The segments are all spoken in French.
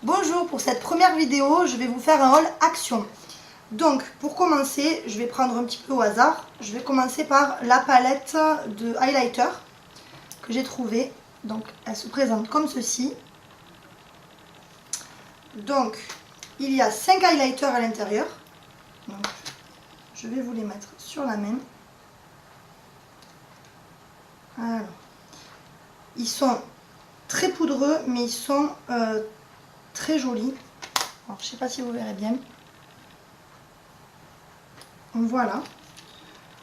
Bonjour, pour cette première vidéo, je vais vous faire un haul action. Donc, pour commencer, je vais prendre un petit peu au hasard. Je vais commencer par la palette de highlighter que j'ai trouvée. Donc, elle se présente comme ceci. Donc, il y a 5 highlighters à l'intérieur. Donc, je vais vous les mettre sur la main. Alors, ils sont très poudreux, mais ils sont très jolis. Alors, je ne sais pas si vous verrez bien. Voilà.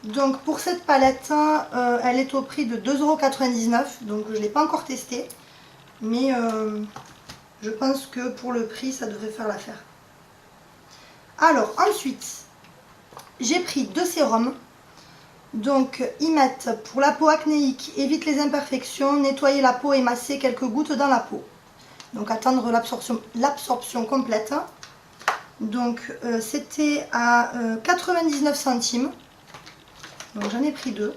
Donc pour cette palette, elle est au prix de 2,99 €. Donc je ne l'ai pas encore testée. Mais je pense que pour le prix, ça devrait faire l'affaire. Alors ensuite, j'ai pris 2 sérums. Donc ils mettent pour la peau acnéique, évite les imperfections, nettoyer la peau et masser quelques gouttes dans la peau. Donc attendre l'absorption complète. Donc c'était à 99 centimes. Donc j'en ai pris 2.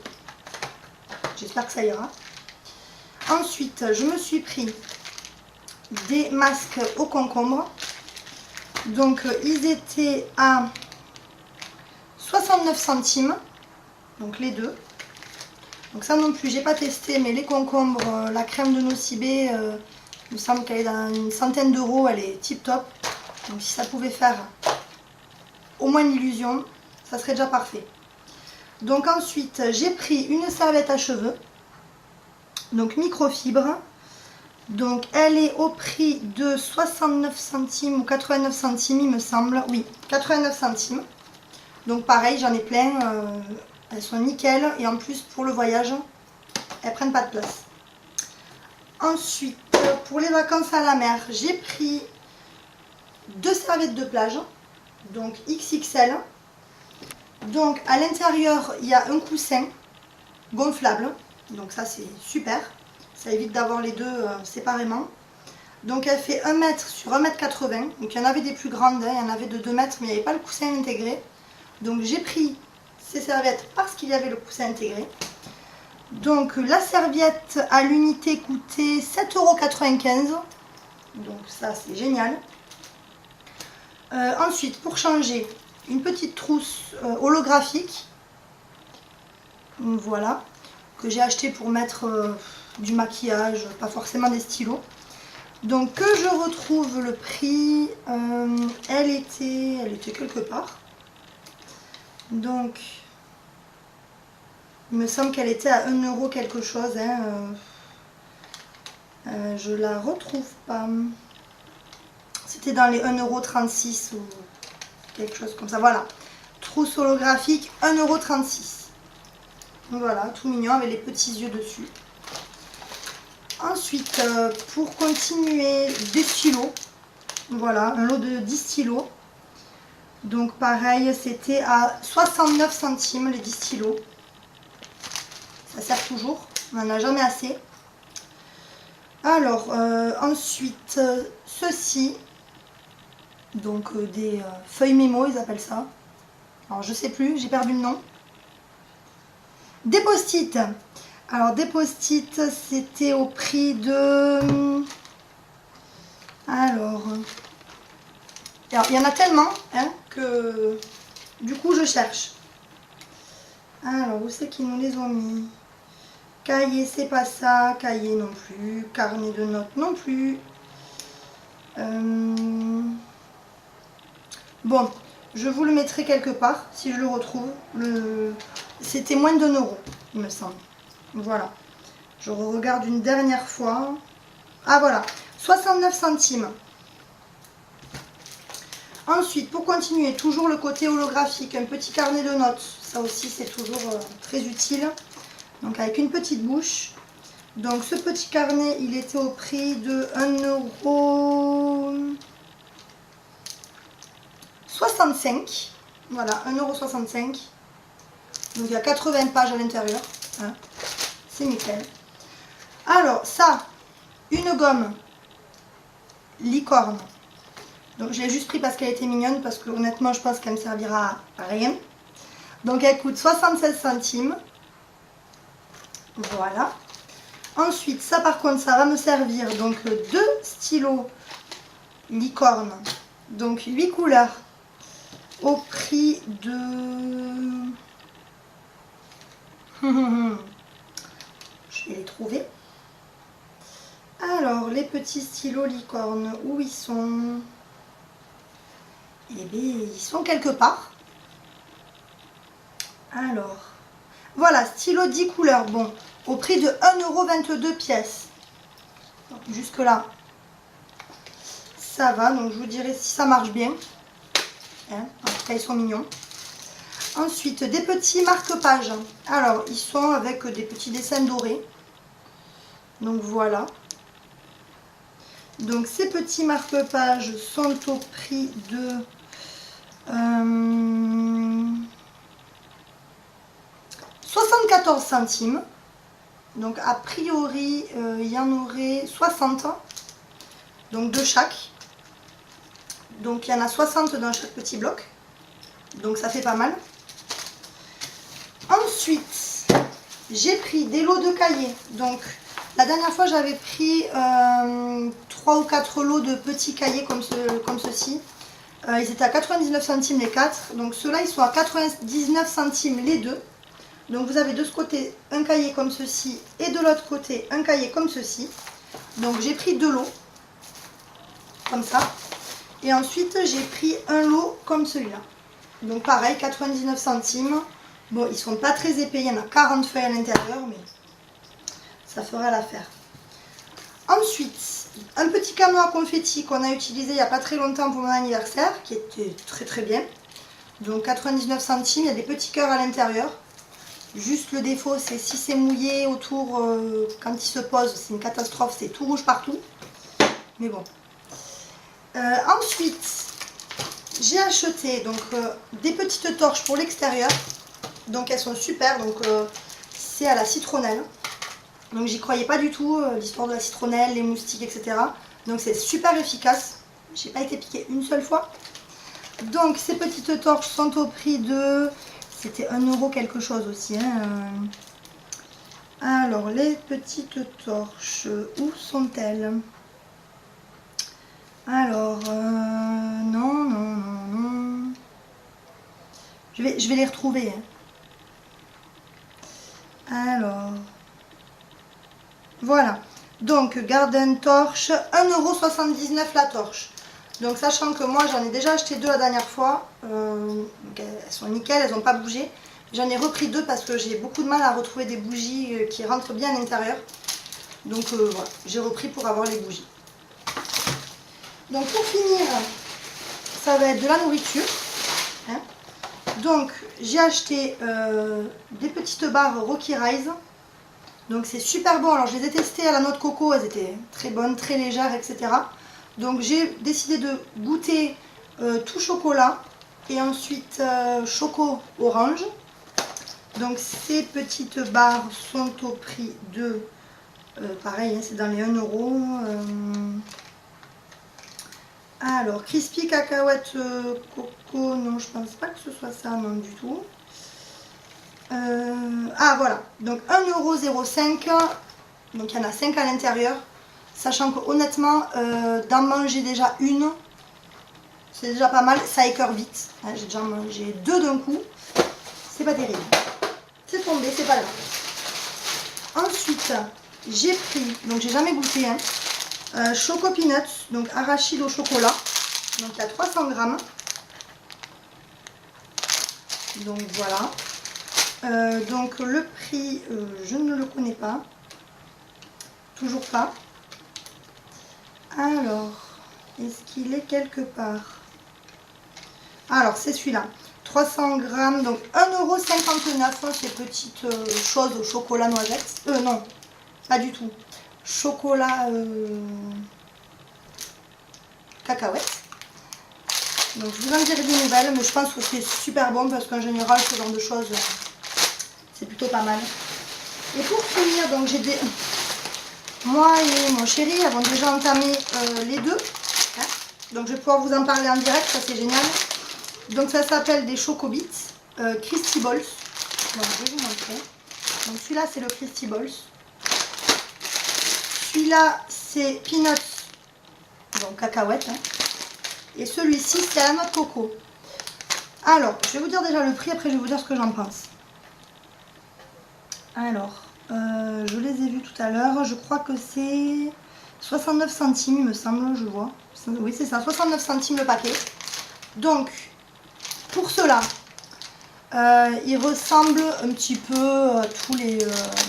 J'espère que ça ira. Ensuite, je me suis pris des masques au concombre. Donc ils étaient à 69 centimes. Donc les deux. Donc ça non plus, j'ai pas testé, mais les concombres, la crème de Nocibé, il me semble qu'elle est dans une centaine d'euros, elle est tip top. Donc si ça pouvait faire au moins l'illusion, ça serait déjà parfait. Donc ensuite, j'ai pris une serviette à cheveux, donc microfibre. Donc elle est au prix de 69 centimes ou 89 centimes, il me semble. Oui, 89 centimes. Donc pareil, j'en ai plein. Elles sont nickel. Et en plus, pour le voyage, elles prennent pas de place. Ensuite, pour les vacances à la mer, j'ai pris 2 serviettes de plage. Donc XXL. Donc à l'intérieur, il y a un coussin gonflable. Donc ça, c'est super. Ça évite d'avoir les deux séparément. Donc elle fait 1 m sur 1,80 m. Donc il y en avait des plus grandes, hein. Il y en avait de 2 mètres, mais il n'y avait pas le coussin intégré. Donc j'ai pris ces serviettes parce qu'il y avait le coussin intégré. Donc la serviette à l'unité coûtait 7,95 €. Donc ça, c'est génial. Ensuite, pour changer, une petite trousse holographique. Voilà. Que j'ai acheté pour mettre du maquillage, pas forcément des stylos. Donc que je retrouve le prix, elle était quelque part. Donc il me semble qu'elle était à 1 € quelque chose. Hein, je la retrouve pas. C'était dans les 1,36 € ou quelque chose comme ça. Voilà. Trousse holographique, 1,36 €. Voilà, tout mignon avec les petits yeux dessus. Ensuite, pour continuer, des stylos. Voilà, un lot de 10 stylos. Donc pareil, c'était à 69 centimes les 10 stylos. Ça sert toujours, on n'en a jamais assez. Alors, ensuite, ceci. Donc des feuilles mémo, ils appellent ça. Alors je sais plus, j'ai perdu le nom. Des post-it. Alors des post-it, c'était au prix de... Alors, il y en a tellement hein, que du coup je cherche. Alors où c'est qu'ils nous les ont mis? Cahier, c'est pas ça. Cahier non plus. Carnet de notes non plus. Bon, je vous le mettrai quelque part si je le retrouve. C'était moins d'1 €, il me semble. Voilà. Je regarde une dernière fois. Ah voilà, 69 centimes. Ensuite, pour continuer, toujours le côté holographique, un petit carnet de notes. Ça aussi, c'est toujours très utile. Donc avec une petite bouche. Donc ce petit carnet, il était au prix de 1,65 €. Voilà, 1,65 €. Donc il y a 80 pages à l'intérieur. Hein. C'est nickel. Alors ça, une gomme licorne. Donc je l'ai juste pris parce qu'elle était mignonne, parce que honnêtement je pense qu'elle me servira à rien. Donc elle coûte 76 centimes. Voilà. Ensuite, ça par contre, ça va me servir. Donc 2 stylos licorne. Donc 8 couleurs au prix de... Je vais les trouver. Alors, les petits stylos licorne, où ils sont? Eh bien, ils sont quelque part. Alors, voilà, stylo 10 couleurs. Bon, au prix de 1,22 € pièce. Jusque là, ça va. Donc, je vous dirai si ça marche bien. Hein, en tout cas, ils sont mignons. Ensuite, des petits marque-pages. Alors, ils sont avec des petits dessins dorés. Donc, voilà. Donc, ces petits marque-pages sont au prix de... 74 centimes. Donc, a priori, il y en aurait 60. Donc, de chaque. Donc, il y en a 60 dans chaque petit bloc. Donc, ça fait pas mal. Ensuite, j'ai pris des lots de cahiers. Donc, la dernière fois, j'avais pris 3 ou 4 lots de petits cahiers comme ceci. Ils étaient à 99 centimes les 4. Donc, ceux-là, ils sont à 99 centimes les 2. Donc, vous avez de ce côté un cahier comme ceci et de l'autre côté un cahier comme ceci. Donc, j'ai pris 2 lots. Comme ça. Et ensuite, j'ai pris un lot comme celui-là. Donc, pareil, 99 centimes. Bon, ils ne sont pas très épais, il y en a 40 feuilles à l'intérieur, mais ça fera l'affaire. Ensuite, un petit canot à confetti qu'on a utilisé il n'y a pas très longtemps pour mon anniversaire, qui était très très bien. Donc 99 centimes, il y a des petits cœurs à l'intérieur. Juste le défaut, c'est si c'est mouillé autour, quand il se pose, c'est une catastrophe, c'est tout rouge partout. Mais bon. Ensuite, j'ai acheté donc, des petites torches pour l'extérieur. Donc elles sont super, donc c'est à la citronnelle. Donc j'y croyais pas du tout, l'histoire de la citronnelle, les moustiques, etc. Donc c'est super efficace. J'ai pas été piquée une seule fois. Donc ces petites torches sont au prix de... C'était 1 € quelque chose aussi. Hein. Alors les petites torches, où sont-elles? Alors, non. Je vais les retrouver. Hein. Alors, voilà. Donc, Garden Torch, 1,79 € la torche. Donc, sachant que moi, j'en ai déjà acheté 2 la dernière fois. Donc elles sont nickel, elles n'ont pas bougé. J'en ai repris 2 parce que j'ai beaucoup de mal à retrouver des bougies qui rentrent bien à l'intérieur. Donc, voilà. J'ai repris pour avoir les bougies. Donc, pour finir, ça va être de la nourriture. Hein. Donc, j'ai acheté des petites barres Rocky Rise. Donc, c'est super bon. Alors, je les ai testées à la noix de coco. Elles étaient très bonnes, très légères, etc. Donc, j'ai décidé de goûter tout chocolat. Et ensuite, choco orange. Donc, ces petites barres sont au prix de... pareil, hein, c'est dans les 1 €. Alors, crispy cacahuète coco, non, je pense pas que ce soit ça, non, du tout. Ah, voilà, donc 1,05 €, donc il y en a 5 à l'intérieur. Sachant que honnêtement, d'en manger déjà une, c'est déjà pas mal, ça écœure vite. Hein, j'ai déjà mangé 2 d'un coup, c'est pas terrible. C'est tombé, c'est pas grave. Ensuite, j'ai pris, donc j'ai jamais goûté, hein, Choco Peanuts, donc arachide au chocolat. Donc il y a 300 grammes. Donc voilà. Donc le prix, je ne le connais pas. Toujours pas. Alors, est-ce qu'il est quelque part? Alors c'est celui-là. 300 grammes, donc 1,59 €, ces petites choses au chocolat noisette. Non, pas du tout. Chocolat cacahuète. Donc je vous en dirai des nouvelles, mais je pense que c'est super bon parce qu'en général ce genre de choses c'est plutôt pas mal. Et pour finir, donc j'ai des... Moi et mon chéri avons déjà entamé les 2. Hein, donc je vais pouvoir vous en parler en direct, ça c'est génial. Donc ça s'appelle des Choco Bits Christy Balls. Donc je vais vous montrer. Donc celui-là c'est le Christy Balls. Celui-là, c'est peanuts, donc cacahuètes. Hein. Et celui-ci, c'est à la noix de coco. Alors, je vais vous dire déjà le prix, après je vais vous dire ce que j'en pense. Alors, je les ai vus tout à l'heure. Je crois que c'est 69 centimes, il me semble, je vois. Oui, c'est ça, 69 centimes le paquet. Donc, pour cela, ils ressemblent un petit peu à tous les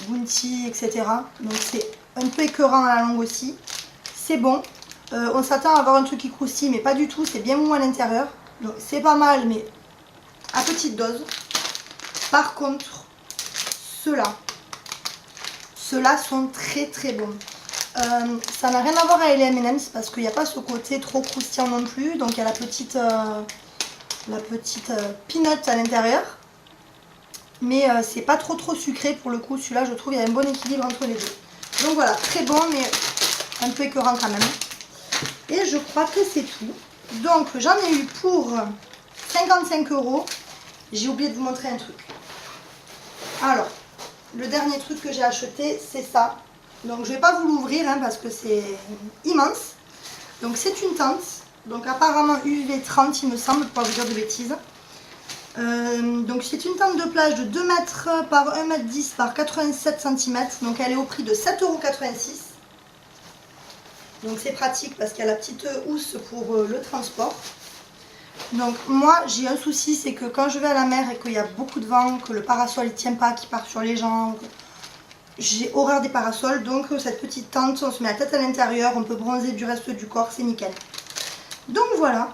Bounty, etc. Donc, c'est un peu écœurant à la langue aussi. C'est bon. On s'attend à avoir un truc qui croustille, mais pas du tout. C'est bien mou à l'intérieur. Donc, c'est pas mal, mais à petite dose. Par contre, ceux-là sont très très bons. Ça n'a rien à voir avec les M&M's parce qu'il n'y a pas ce côté trop croustillant non plus. Donc il y a la petite peanut à l'intérieur. Mais c'est pas trop sucré pour le coup. Celui-là, je trouve, il y a un bon équilibre entre les deux. Donc voilà, très bon mais un peu écœurant quand même. Et je crois que c'est tout. Donc j'en ai eu pour 55 €. J'ai oublié de vous montrer un truc. Alors, le dernier truc que j'ai acheté, c'est ça. Donc je ne vais pas vous l'ouvrir hein, parce que c'est immense. Donc c'est une tente. Donc apparemment UV 30 il me semble, pour pas vous dire de bêtises. Donc c'est une tente de plage de 2 mètres par 1 mètre 10 par 87 cm. Donc elle est au prix de 7,86 €. Donc c'est pratique parce qu'il y a la petite housse pour le transport. Donc moi j'ai un souci, c'est que quand je vais à la mer et qu'il y a beaucoup de vent, que le parasol ne tient pas, qu'il part sur les jambes, j'ai horreur des parasols. Donc cette petite tente, on se met la tête à l'intérieur, on peut bronzer du reste du corps, c'est nickel. Donc voilà.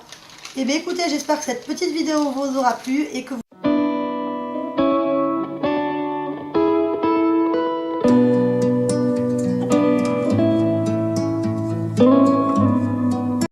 Et bien écoutez, j'espère que cette petite vidéo vous aura plu et que vous